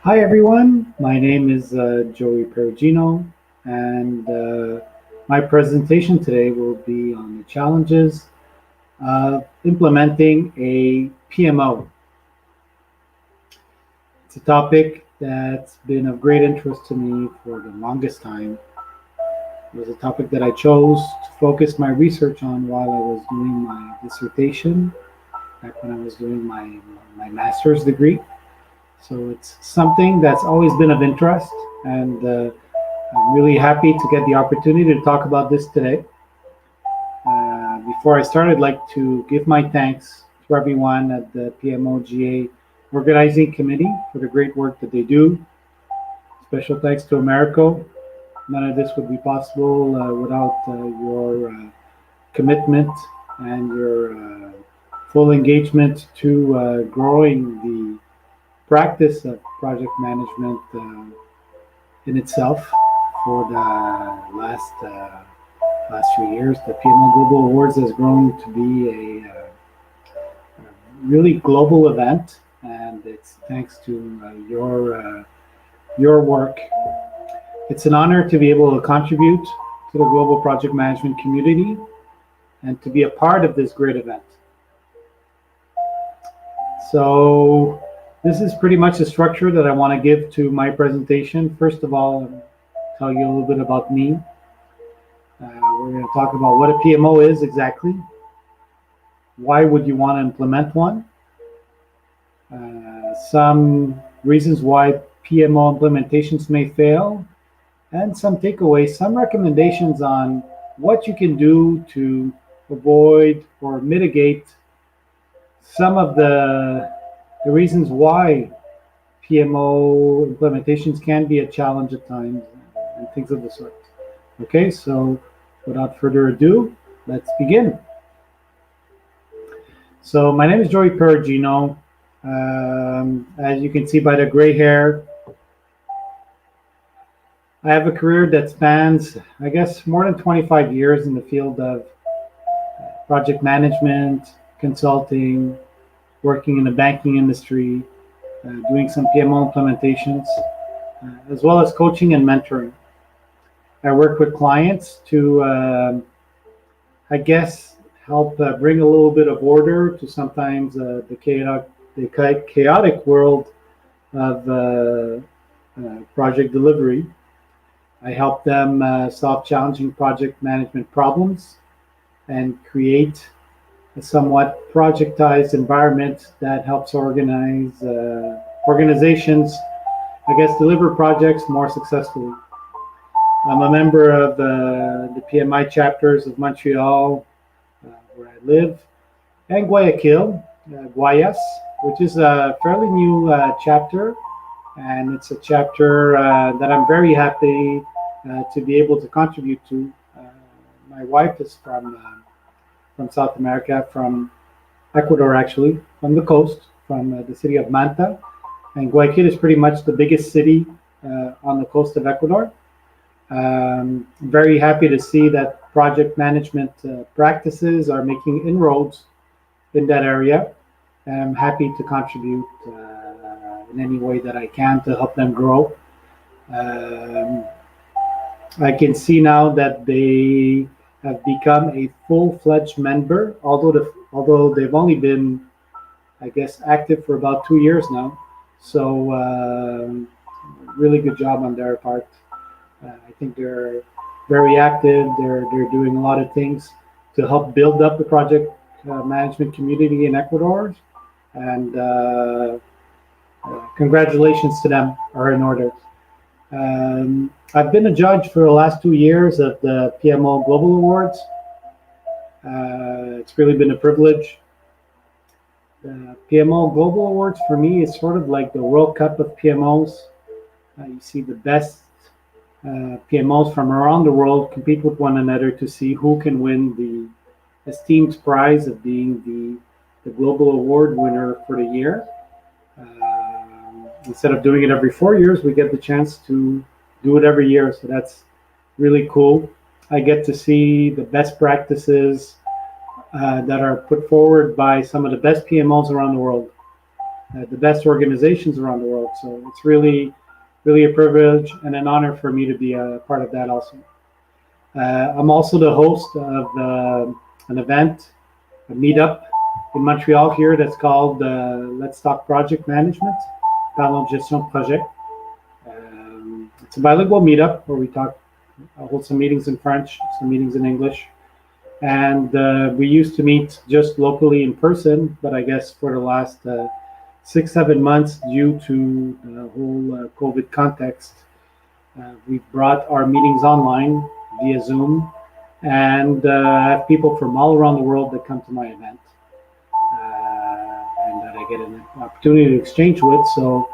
Hi everyone, my name is Joey Perugino, and my presentation today will be on the challenges of implementing a PMO. It's a topic that's been of great interest to me for the longest time. It was a topic that I chose to focus my research on while I was doing my dissertation, back when I was doing my master's degree. So it's something that's always been of interest, and I'm really happy to get the opportunity to talk about this today. Before I start, I'd like to give my thanks to everyone at the PMOGA Organizing Committee for the great work that they do. Special thanks to Americo. None of this would be possible without your commitment and your full engagement to growing the practice of project management in itself for the last few years. The PMO Global Awards has grown to be a really global event, and it's thanks to your work. It's an honor to be able to contribute to the global project management community and to be a part of this great event. So this is pretty much the structure that I want to give to my presentation. First of all, I'll tell you a little bit about me. We're going to talk about what a PMO is exactly. Why would you want to implement one? Some reasons why PMO implementations may fail, and some takeaways, some recommendations on what you can do to avoid or mitigate some of the reasons why PMO implementations can be a challenge at times and things of the sort. Okay, so without further ado, let's begin. So my name is Joey Perugino. As you can see by the gray hair, I have a career that spans, I guess, more than 25 years in the field of project management, consulting, working in the banking industry, doing some PMO implementations, as well as coaching and mentoring. I work with clients to, I guess, help bring a little bit of order to sometimes the chaotic world of project delivery. I help them solve challenging project management problems and create a somewhat projectized environment that helps organizations, I guess, deliver projects more successfully. I'm a member of the PMI chapters of Montreal, where I live, and Guayaquil, Guayas, which is a fairly new chapter, and it's a chapter that I'm very happy to be able to contribute to. My wife is from South America, from Ecuador actually, from the coast, from the city of Manta, and Guayaquil is pretty much the biggest city on the coast of Ecuador. Very happy to see that project management practices are making inroads in that area. I'm happy to contribute in any way that I can to help them grow. I can see now that they have become a full-fledged member, although they've only been, I guess, active for about 2 years now. So really good job on their part. I think they're very active. They're doing a lot of things to help build up the project management community in Ecuador, and congratulations to them are in order. I've been a judge for the last 2 years of the PMO Global Awards. It's really been a privilege. The PMO Global Awards for me is sort of like the World Cup of PMOs. You see the best PMOs from around the world compete with one another to see who can win the esteemed prize of being the global award winner for the year. Instead of doing it every 4 years, we get the chance to do it every year. So that's really cool. I get to see the best practices that are put forward by some of the best PMOs around the world. the best organizations around the world. So it's really, really a privilege and an honor for me to be a part of that also. I'm also the host of an event, a meetup in Montreal here that's called Let's Talk Project Management, Parlons Gestion de Projet. It's a bilingual meetup where we talk, hold some meetings in French, some meetings in English. And we used to meet just locally in person, but I guess for the last 6-7 months, due to the whole COVID context, we've brought our meetings online via Zoom, and have people from all around the world that come to my event, and that I get an opportunity to exchange with. So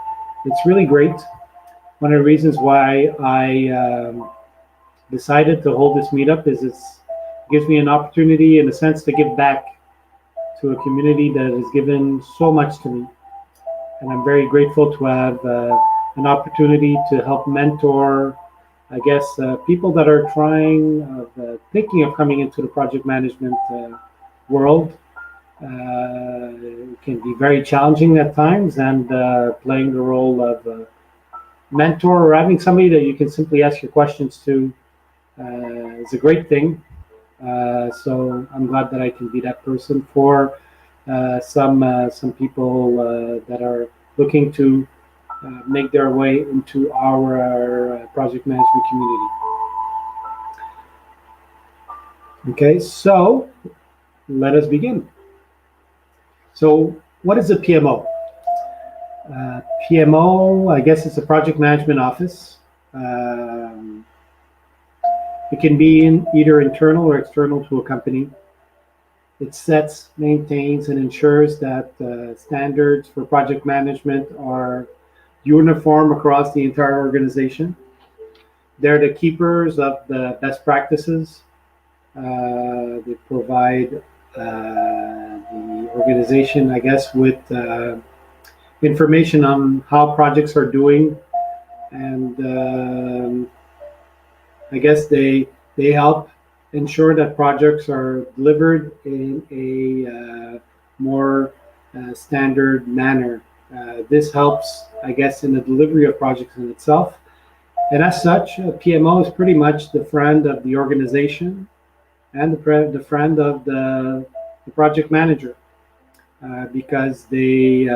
it's really great. One of the reasons why I decided to hold this meetup is it gives me an opportunity, in a sense, to give back to a community that has given so much to me. And I'm very grateful to have an opportunity to help mentor, I guess, people that are thinking of coming into the project management world. It can be very challenging at times, and playing the role of mentor or having somebody that you can simply ask your questions to is a great thing. So I'm glad that I can be that person for some people that are looking to make their way into our project management community. Okay, so let us begin. So what is a PMO? PMO, I guess it's a project management office. It can be either internal or external to a company. It sets, maintains, and ensures that standards for project management are uniform across the entire organization. They're the keepers of the best practices. They provide the organization, I guess, with information on how projects are doing, and I guess they help ensure that projects are delivered in a more standard manner. This helps, I guess, in the delivery of projects in itself. And as such, PMO is pretty much the friend of the organization and the friend of the project manager, because they,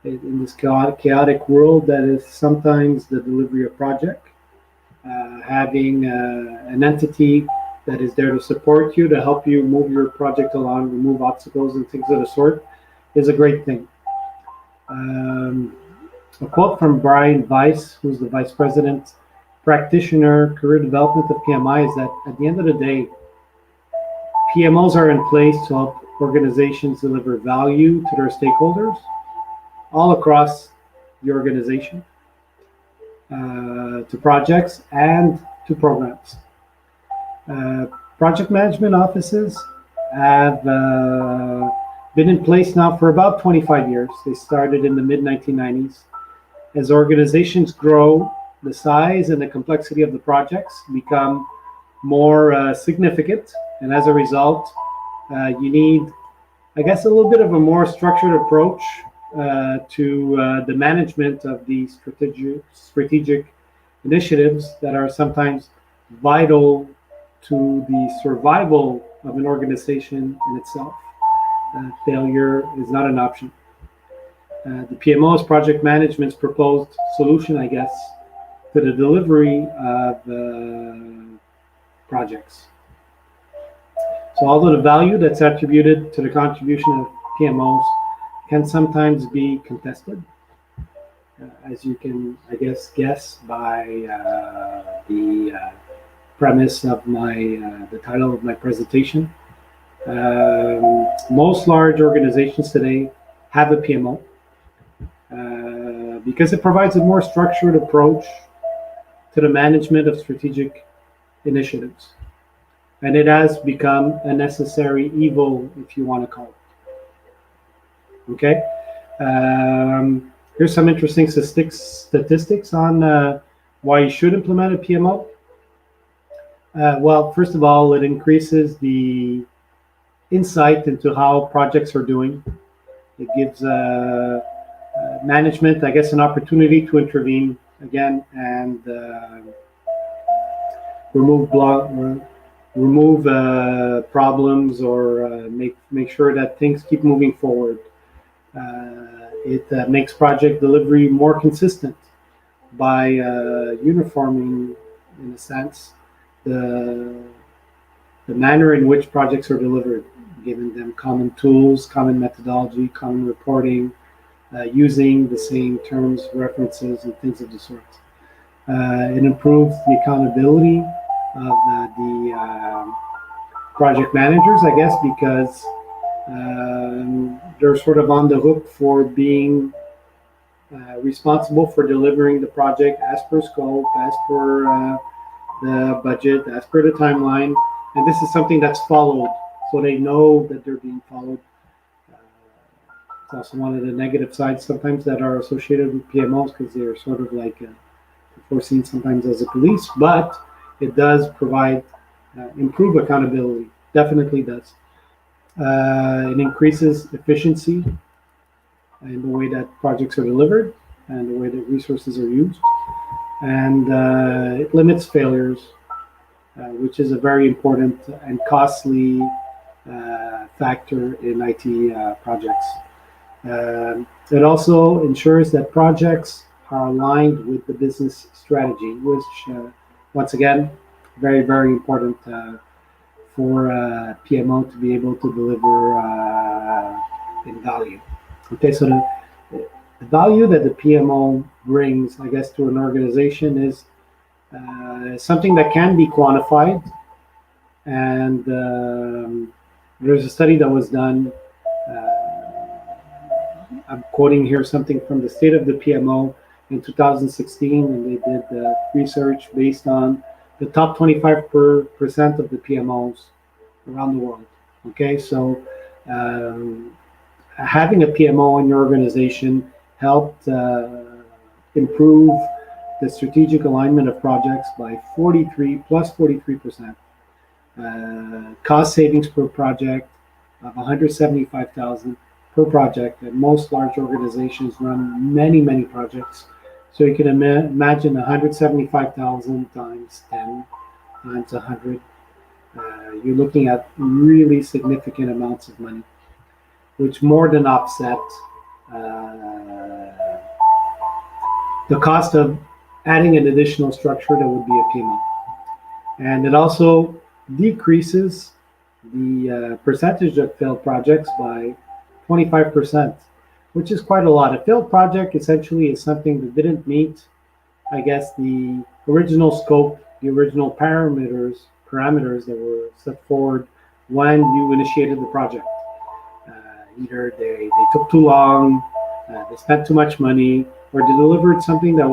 in this chaotic world that is sometimes the delivery of project, having an entity that is there to support you, to help you move your project along, remove obstacles and things of the sort, is a great thing. A quote from Brian Weiss, who's the Vice President, Practitioner, Career Development of PMI, is that at the end of the day, PMOs are in place to help organizations deliver value to their stakeholders all across the organization, to projects and to programs. Project management offices have been in place now for about 25 years. They started in the mid-1990s. As organizations grow, the size and the complexity of the projects become more significant, and as a result, you need, I guess, a little bit of a more structured approach to the management of these strategic initiatives that are sometimes vital to the survival of an organization in itself. Failure is not an option. The PMO is project management's proposed solution, I guess, to the delivery of projects. So although the value that's attributed to the contribution of PMOs can sometimes be contested, as you can, I guess by the premise of the title of my presentation. Most large organizations today have a PMO because it provides a more structured approach to the management of strategic initiatives. And it has become a necessary evil, if you want to call it. Okay? Here's some interesting statistics on why you should implement a PMO. Well, first of all, it increases the insight into how projects are doing. It gives Management, I guess, an opportunity to intervene again and remove problems, or make sure that things keep moving forward. It makes project delivery more consistent by uniforming, in a sense, the manner in which projects are delivered, giving them common tools, common methodology, common reporting, using the same terms, references, and things of the sort. It improves the accountability of the project managers, I guess, because they're sort of on the hook for being responsible for delivering the project as per scope, as per the budget, as per the timeline. And this is something that's followed, so they know that they're being followed. It's also one of the negative sides sometimes that are associated with PMOs, because they're sort of like foreseen sometimes as a police, but it does provide improve accountability, definitely does. It increases efficiency in the way that projects are delivered and the way that resources are used, and it limits failures, which is a very important and costly factor in IT projects. It also ensures that projects are aligned with the business strategy, which, once again, very, very important for PMO to be able to deliver in value. Okay, so the value that the PMO brings, I guess, to an organization is something that can be quantified. And there's a study that was done. I'm quoting here something from the State of the PMO in 2016, and they did research based on the top 25% of the PMOs around the world. Okay, so having a PMO in your organization helped improve the strategic alignment of projects by 43%. Cost savings per project of 175,000 per project, and most large organizations run many, many projects. So you can imagine 175,000 times 10 times 100. You're looking at really significant amounts of money, which more than offset the cost of adding an additional structure that would be a PMO. And it also decreases the percentage of failed projects by 25%, which is quite a lot. A failed project essentially is something that didn't meet, I guess, the original scope, the original parameters that were set forward when you initiated the project. Either they took too long, they spent too much money, or they delivered something that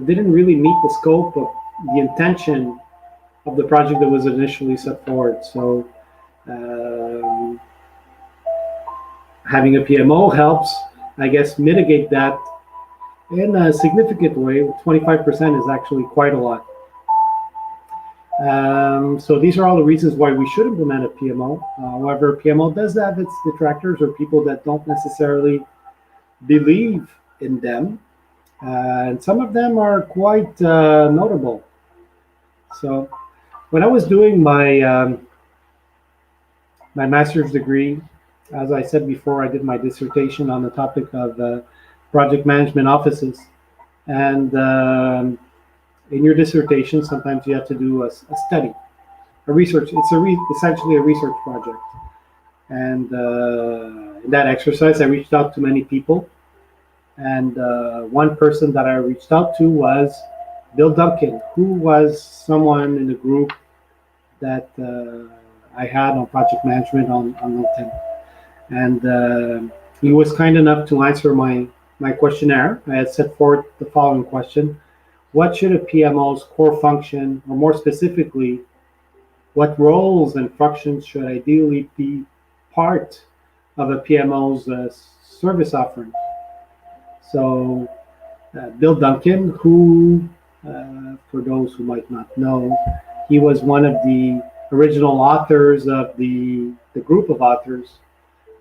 didn't really meet the scope of the intention of the project that was initially set forward. So having a PMO helps, I guess, mitigate that in a significant way. 25% is actually quite a lot. So these are all the reasons why we should implement a PMO. However, PMO does have its detractors, or people that don't necessarily believe in them. And some of them are quite notable. So when I was doing my my master's degree, as I said before, I did my dissertation on the topic of project management offices. And in your dissertation, sometimes you have to do a study, a research. It's essentially a research project. And in that exercise, I reached out to many people. And one person that I reached out to was Bill Duncan, who was someone in the group that I had on project management on LinkedIn. And he was kind enough to answer my questionnaire. I had set forth the following question: what should a PMO's core function, or more specifically, what roles and functions should ideally be part of a PMO's service offering? So Bill Duncan, who, for those who might not know, he was one of the original authors of the group of authors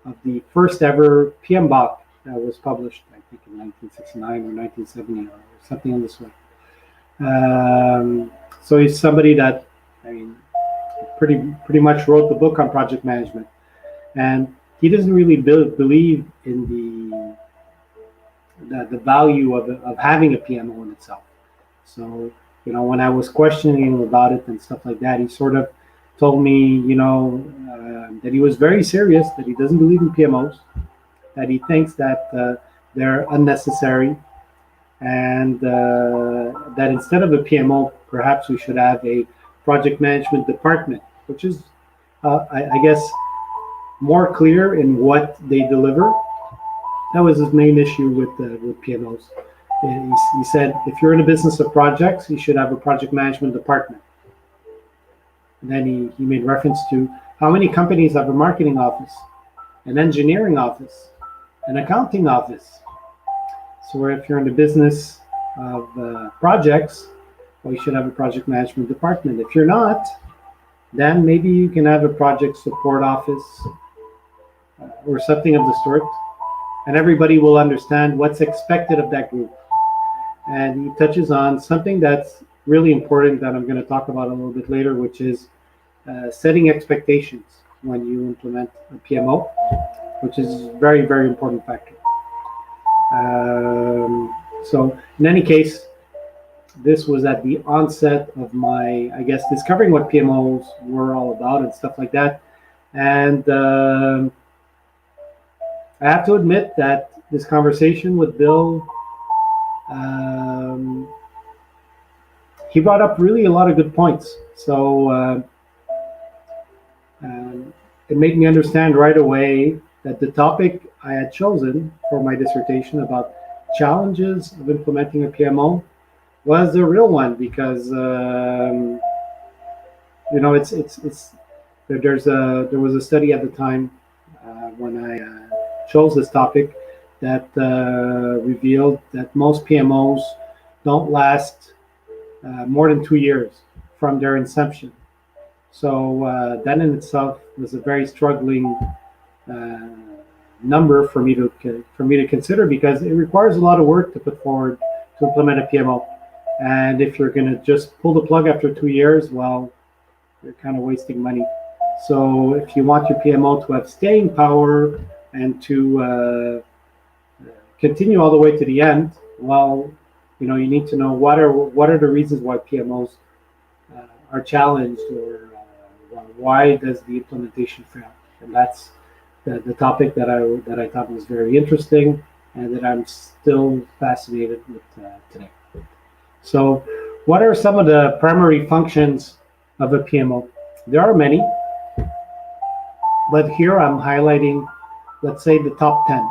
of the first ever PMBOK was published, I think, in 1969 or 1970 or something in this way. So he's somebody that, I mean, pretty much wrote the book on project management, and he doesn't really believe in the value of having a PMO in itself. So, when I was questioning him about it and stuff like that, he sort of told me, that he was very serious, that he doesn't believe in PMOs, that he thinks that they're unnecessary, and that instead of a PMO, perhaps we should have a project management department, which is, I guess, more clear in what they deliver. That was his main issue with PMOs. He said, if you're in a business of projects, you should have a project management department. And then he made reference to how many companies have a marketing office, an engineering office, an accounting office. So if you're in the business of projects, well, you should have a project management department. If you're not, then maybe you can have a project support office or something of the sort, and everybody will understand what's expected of that group. And he touches on something that's really important that I'm going to talk about a little bit later, which is setting expectations when you implement a PMO, which is a very, very important factor. So in any case, this was at the onset of my, I guess, discovering what PMOs were all about and stuff like that. And I have to admit that this conversation with Bill, he brought up really a lot of good points. So it made me understand right away that the topic I had chosen for my dissertation about challenges of implementing a PMO was a real one, because there was a study at the time when I chose this topic that revealed that most PMOs don't last more than 2 years from their inception. So that in itself was a very struggling number for me to consider, because it requires a lot of work to put forward to implement a PMO. And if you're going to just pull the plug after 2 years, well, you're kind of wasting money. So if you want your PMO to have staying power and to continue all the way to the end, well, you need to know what are the reasons why PMOs are challenged, or why does the implementation fail. And that's the topic that I thought was very interesting, and that I'm still fascinated with today. So what are some of the primary functions of a PMO? There are many, but here I'm highlighting, let's say, the top 10,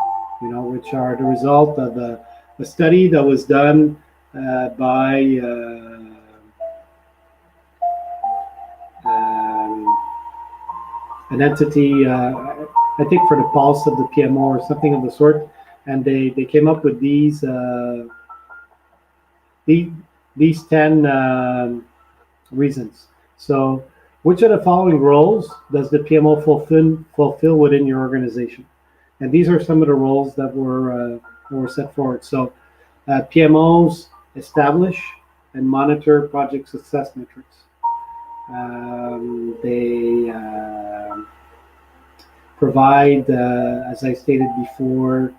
which are the result of a study that was done by an entity, I think for the pulse of the PMO or something of the sort, and they came up with these 10 reasons. So, which of the following roles does the PMO fulfill within your organization? And these are some of the roles that were set forward. So, PMOs establish and monitor project success metrics. They provide, as I stated before,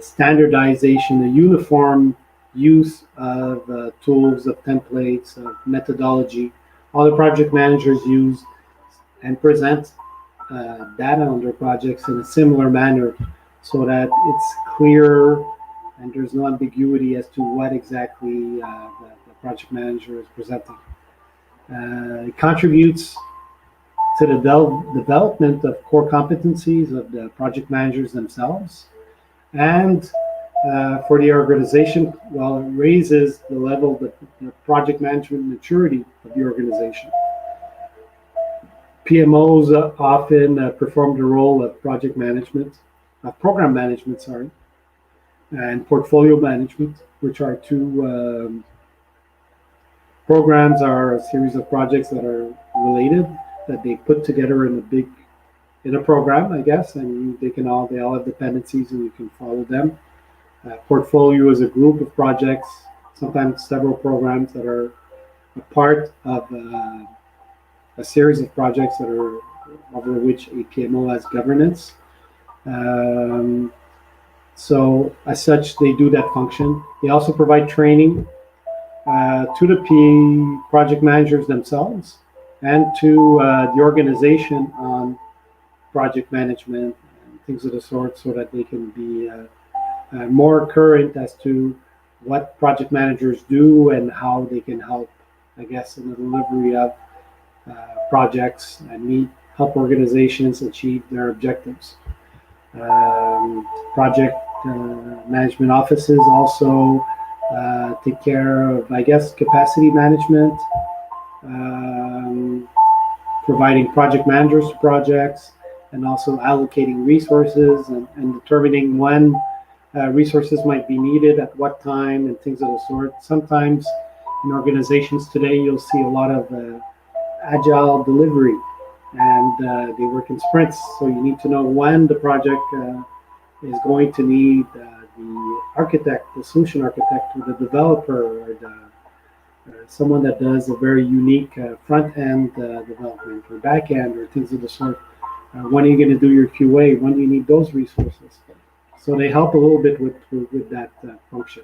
standardization, a uniform use of tools, of templates, of methodology. All the project managers use and present data on their projects in a similar manner, so that it's clear and there's no ambiguity as to what exactly the project manager is presenting. It contributes to the development of core competencies of the project managers themselves, and for the organization, well, it raises the level of the project management maturity of the organization. PMOs often perform the role of project management, program management, and portfolio management, which are two programs are a series of projects that are related, that they put together in a big in a program, I guess, and they all have dependencies, and you can follow them. Portfolio is a group of projects, sometimes several programs that are a part of a series of projects that are over which a PMO has governance. Um, so, as such, they do that function. They also provide training to the project managers themselves and to the organization on project management and things of the sort, so that they can be more current as to what project managers do and how they can help, I guess, in the delivery of projects and help organizations achieve their objectives. Project management offices also take care of, I guess, capacity management, providing project managers to projects, and also allocating resources and determining when resources might be needed at what time and things of the sort. Sometimes in organizations today, you'll see a lot of agile delivery, and they work in sprints. So you need to know when the project is going to need the architect, the solution architect, or the developer, or someone that does a very unique front end development or back end or things of the sort. When are you going to do your QA? When do you need those resources? So they help a little bit with that function.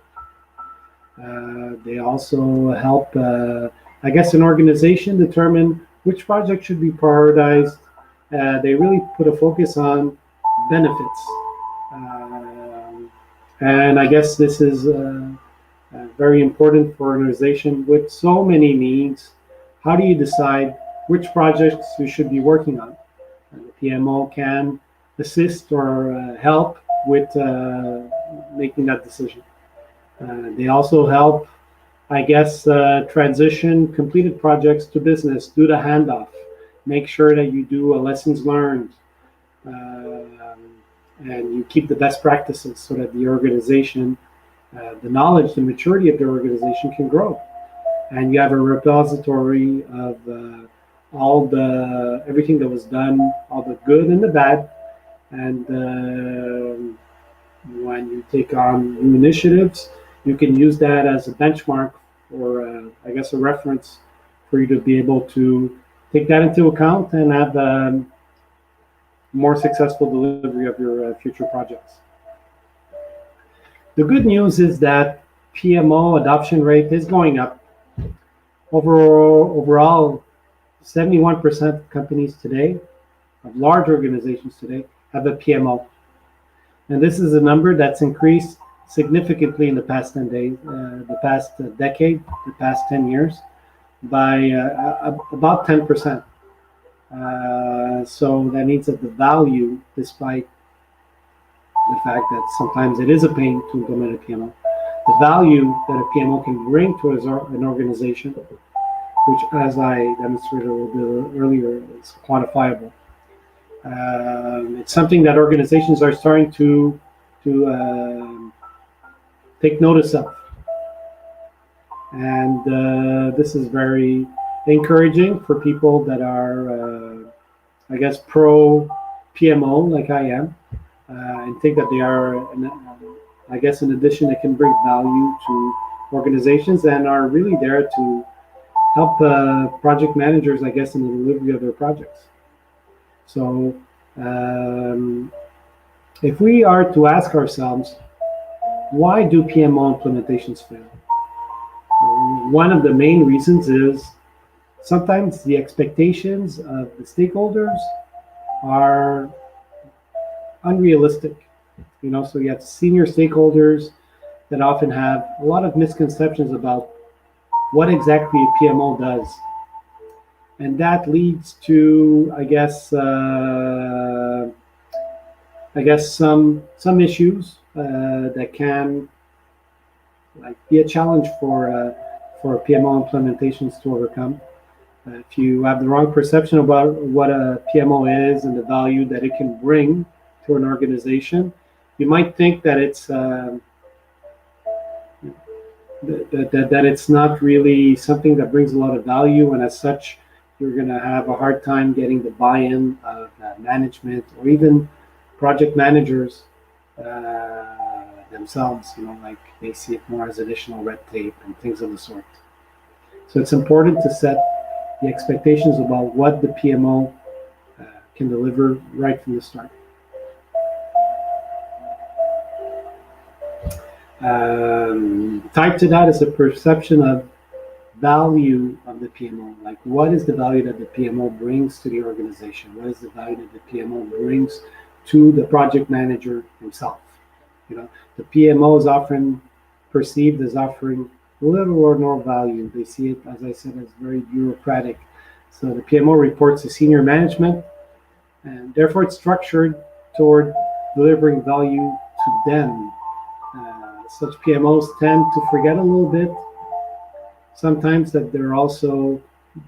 They also help, I guess, an organization determine which project should be prioritized. They really put a focus on benefits. And I guess this is very important for an organization with so many needs. How do you decide which projects you should be working on? And the PMO can assist or help with making that decision. They also help, I guess, transition completed projects to business, do the handoff, make sure that you do a lessons learned, and you keep the best practices so that the organization, the knowledge, the maturity of the organization can grow. And you have a repository of everything that was done, all the good and the bad. And when you take on new initiatives, you can use that as a benchmark or, I guess, a reference for you to be able to take that into account and have more successful delivery of your future projects. The good news is that PMO adoption rate is going up. Overall, 71% of companies today, of large organizations today, have a PMO. And this is a number that's increased significantly in the past 10 days, the past decade, the past 10 years, by about 10%. So that means that the value, despite the fact that sometimes it is a pain to implement a PMO, the value that a PMO can bring to an organization, which, as I demonstrated a little bit earlier, is quantifiable. It's something that organizations are starting to take notice of. And this is very encouraging for people that are, I guess, pro PMO, like I am, and think that they are, I guess, an addition that can bring value to organizations and are really there to help project managers, I guess, in the delivery of their projects. So if we are to ask ourselves, why do PMO implementations fail? One of the main reasons is sometimes the expectations of the stakeholders are unrealistic. So you have senior stakeholders that often have a lot of misconceptions about what exactly a PMO does. And that leads to, I guess some issues that can be a challenge for PMO implementations to overcome. If you have the wrong perception about what a PMO is and the value that it can bring to an organization, you might think that it's that it's not really something that brings a lot of value, and as such, you're going to have a hard time getting the buy-in of management or even project managers themselves. Like they see it more as additional red tape and things of the sort. So it's important to set the expectations about what the PMO can deliver right from the start. Tied to that is a perception of value of the PMO. Like, what is the value that the PMO brings to the organization? What is the value that the PMO brings to the project manager himself? The PMO is often perceived as offering little or no value. They see it, as I said, as very bureaucratic. So the PMO reports to senior management, and therefore it's structured toward delivering value to them. Such PMOs tend to forget a little bit sometimes that they're also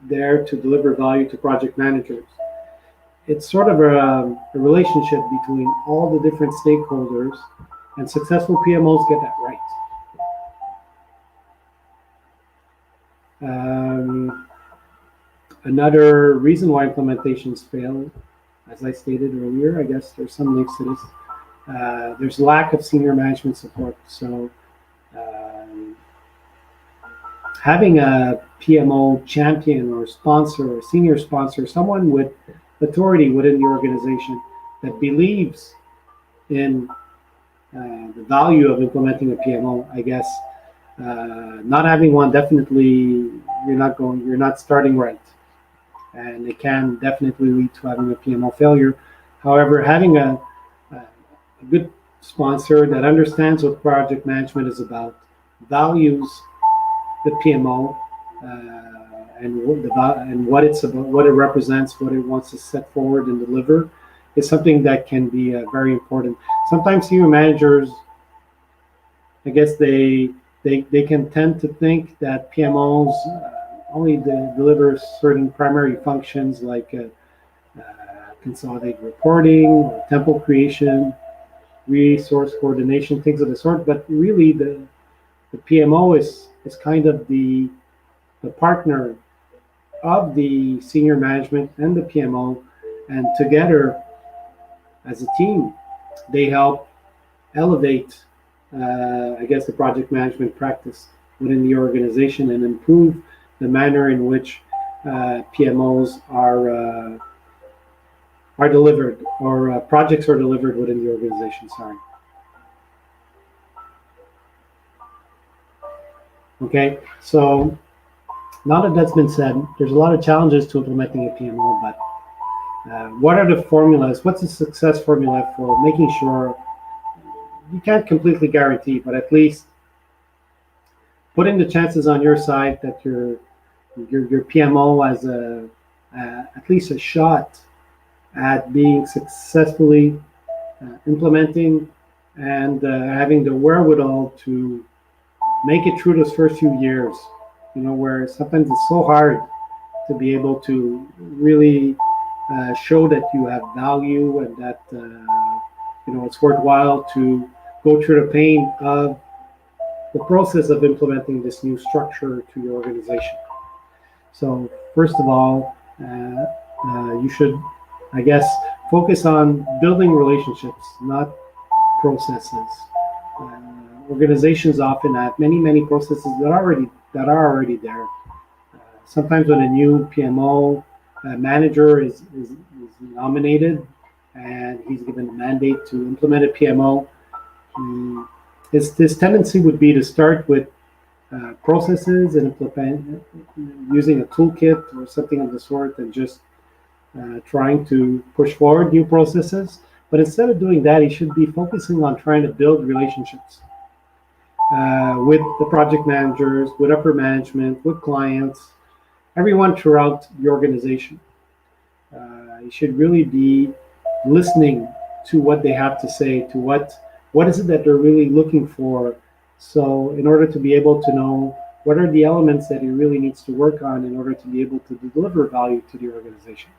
there to deliver value to project managers. It's sort of a relationship between all the different stakeholders, and successful PMOs get that right. Another reason why implementations fail, as I stated earlier, I guess there's some links to this. There's lack of senior management support. So having a PMO champion or sponsor or senior sponsor, someone with authority within the organization that believes in the value of implementing a PMO, I guess not having one, definitely you're not starting right. And it can definitely lead to having a PMO failure. However, having a good sponsor that understands what project management is about, values the PMO and what it's about, what it represents, what it wants to set forward and deliver, is something that can be very important. Sometimes senior managers, I guess they can tend to think that PMOs only deliver certain primary functions like consolidated reporting, or template creation, resource coordination, things of the sort. But really, the PMO is kind of the partner of the senior management and the PMO, and together as a team, they help elevate, I guess, the project management practice within the organization and improve the manner in which PMOs are delivered, or projects are delivered within the organization. Sorry. Okay, so now that that's been said, there's a lot of challenges to implementing a PMO, but what are the formulas? What's the success formula for making sure, you can't completely guarantee, but at least putting the chances on your side that your PMO has at least a shot at being successfully implementing and having the wherewithal to make it through those first few years, where sometimes it's so hard to be able to really show that you have value and that it's worthwhile to go through the pain of the process of implementing this new structure to your organization. So first of all, you should, I guess, focus on building relationships, not processes. Organizations often have many processes that are already there. Sometimes when a new PMO manager is nominated and he's given a mandate to implement a PMO, his tendency would be to start with processes and implement using a toolkit or something of the sort, and just trying to push forward new processes. But instead of doing that, he should be focusing on trying to build relationships with the project managers, with upper management, with clients, everyone throughout the organization. You should really be listening to what they have to say, to what is it that they're really looking for. So in order to be able to know what are the elements that he really needs to work on in order to be able to deliver value to the organization.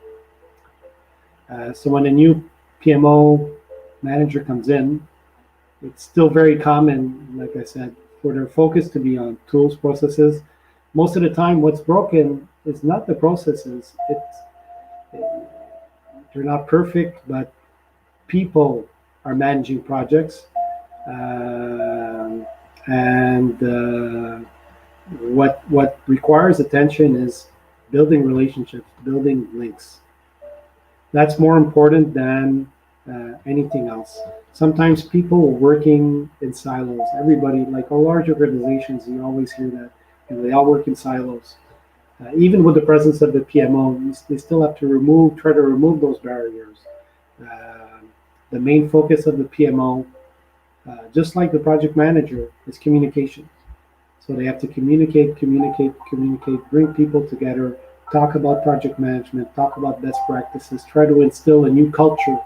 So when a new PMO manager comes in, it's still very common, like I said, for their focus to be on tools, processes. Most of the time, what's broken it's not the processes. They're not perfect, but people are managing projects, um, and what requires attention is building relationships, building links. That's more important than anything else. Sometimes people are working in silos. Everybody, like all large organizations, you always hear that, they all work in silos. Even with the presence of the PMO, they still have to try to remove those barriers. Uh, the main focus of the PMO, just like the project manager, is communication. So they have to communicate, bring people together, talk about project management, talk about best practices, try to instill a new culture.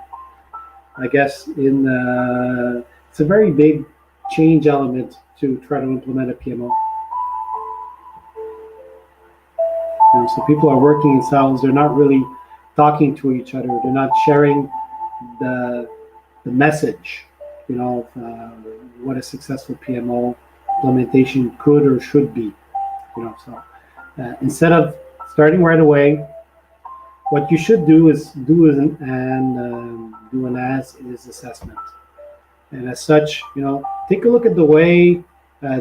I guess it's a very big change element to try to implement a PMO. So people are working in silos. They're not really talking to each other. They're not sharing the message. What a successful PMO implementation could or should be. So instead of starting right away, what you should do is do an as-is assessment. And as such, take a look at the way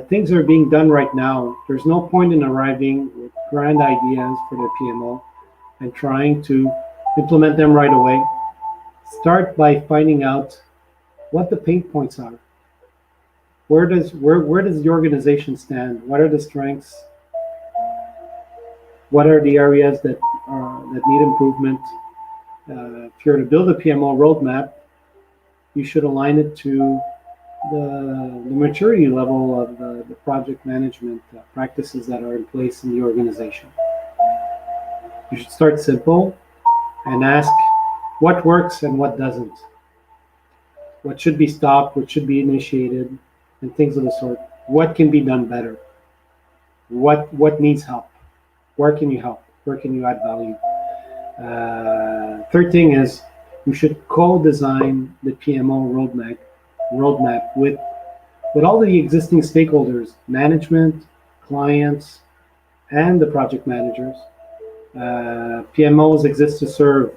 things are being done right now. There's no point in arriving with grand ideas for the PMO and trying to implement them right away. Start by finding out what the pain points are. Where does the organization stand? What are the strengths? What are the areas that need improvement? If you're to build a PMO roadmap, you should align it to the maturity level of the project management practices that are in place in the organization. You should start simple and ask what works and what doesn't. What should be stopped, what should be initiated, and things of the sort. What can be done better? What needs help? Where can you help? Where can you add value? Third thing is you should co-design the PMO roadmap with all the existing stakeholders, management, clients, and the project managers. PMOs exist to serve.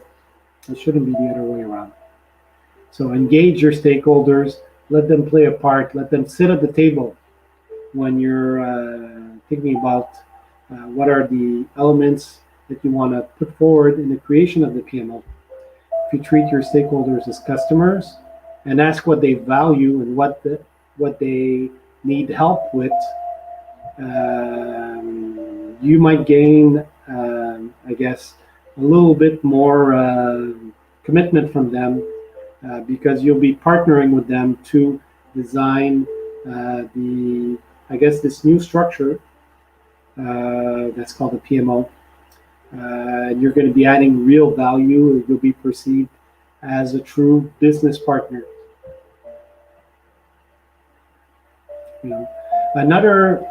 It shouldn't be the other way around. So engage your stakeholders, let them play a part, let them sit at the table when you're thinking about what are the elements that you want to put forward in the creation of the PMO. If you treat your stakeholders as customers and ask what they value and what they need help with, you might gain, I guess, a little bit more commitment from them because you'll be partnering with them to design this new structure that's called a PMO. You're going to be adding real value. You'll be perceived as a true business partner. Another,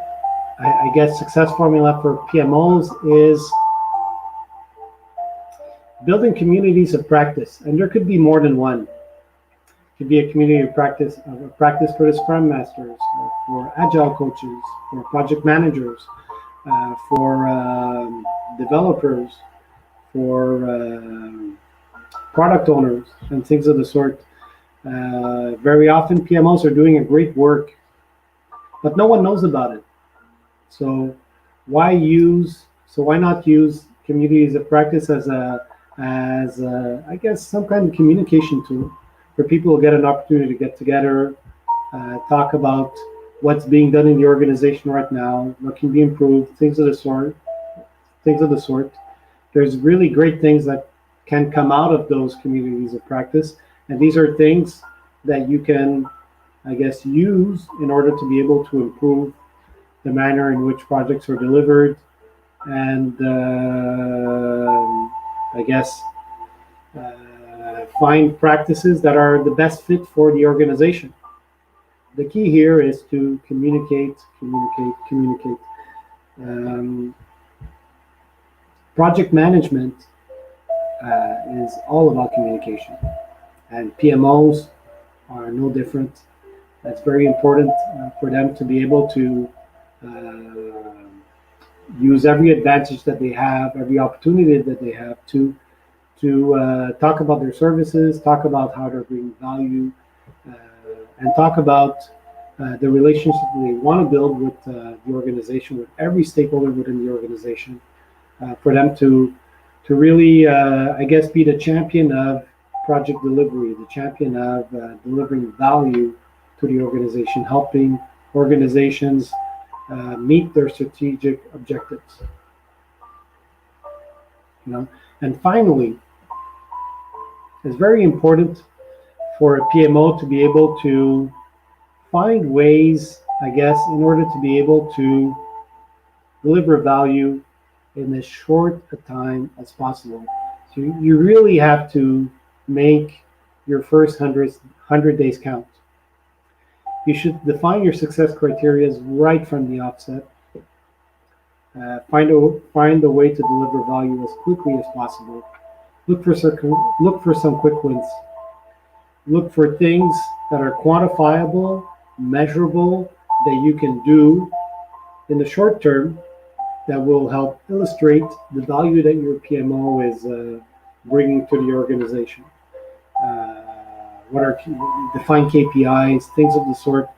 I guess, success formula for PMOs is building communities of practice, and there could be more than one. It could be a community of practice for the Scrum Masters, for Agile coaches, for project managers, for developers, for product owners, and things of the sort. Very often PMOs are doing a great work, but no one knows about it. So why not use communities of practice as I guess some kind of communication tool where people will get an opportunity to get together, talk about what's being done in the organization right now, what can be improved, things of the sort. There's really great things that can come out of those communities of practice, and these are things that you can, I guess, use in order to be able to improve the manner in which projects are delivered, and find practices that are the best fit for the organization. The key here is to communicate. Project management is all about communication, and PMOs are no different. It's very important for them to be able to use every advantage that they have, every opportunity that they have to talk about their services, talk about how they're bringing value, uh, and talk about the relationship they want to build with the organization, with every stakeholder within the organization, for them to really, I guess, be the champion of project delivery, the champion of delivering value to the organization, helping organizations meet their strategic objectives. You know, and finally, it's very important for a PMO to be able to find ways, I guess, in order to be able to deliver value in as short a time as possible. So you really have to make your first 100 days count. You should define your success criteria right from the offset. Find a way to deliver value as quickly as possible. Look for some quick wins. Look for things that are quantifiable, measurable, that you can do in the short term that will help illustrate the value that your PMO is bringing to the organization. What are define KPIs, things of the sort.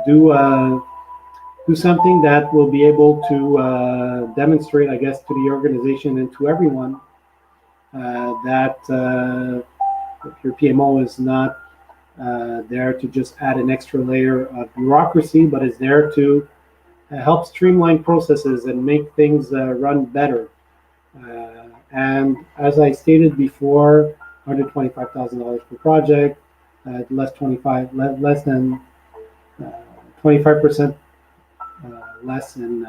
Do something that will be able to demonstrate, I guess, to the organization and to everyone that your PMO is not there to just add an extra layer of bureaucracy, but is there to help streamline processes and make things run better. And as I stated before, $125,000 per project, less than 25% less in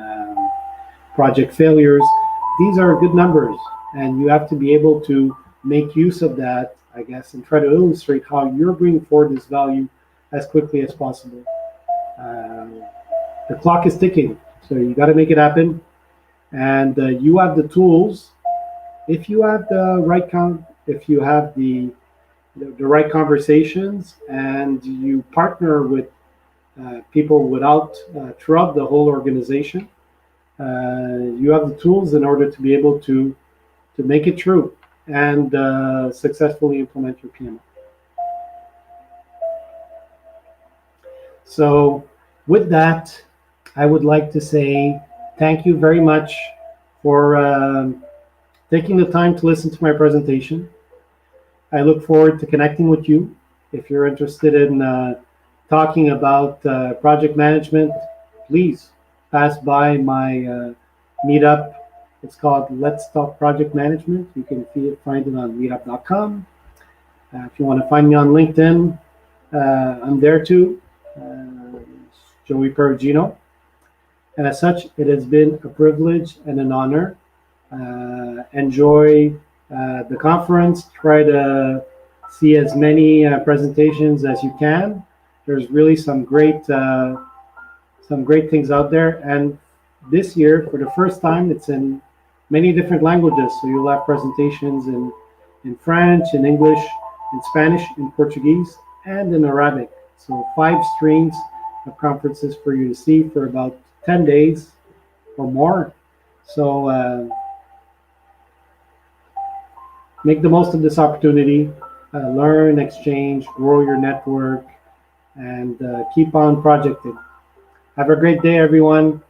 project failures. These are good numbers, and you have to be able to make use of that, I guess, and try to illustrate how you're bringing forward this value as quickly as possible. The clock is ticking, so you got to make it happen, and you have the tools. If you have the right if you have the right conversations, and you partner with people throughout the whole organization, you have the tools in order to be able to make it true and successfully implement your PMO. So with that, I would like to say thank you very much for taking the time to listen to my presentation. I look forward to connecting with you. If you're interested in talking about project management, please pass by my meetup. It's called Let's Talk Project Management. You can find it on meetup.com. If you want to find me on LinkedIn, I'm there too, Joey Perugino. And as such, it has been a privilege and an honor. Enjoy the conference. Try to see as many presentations as you can. There's really some great things out there. And this year, for the first time, it's in many different languages. So you'll have presentations in French, in English, in Spanish, in Portuguese, and in Arabic. So 5 streams of conferences for you to see for about 10 days or more. So make the most of this opportunity. Learn, exchange, grow your network, and keep on projecting. Have a great day, everyone.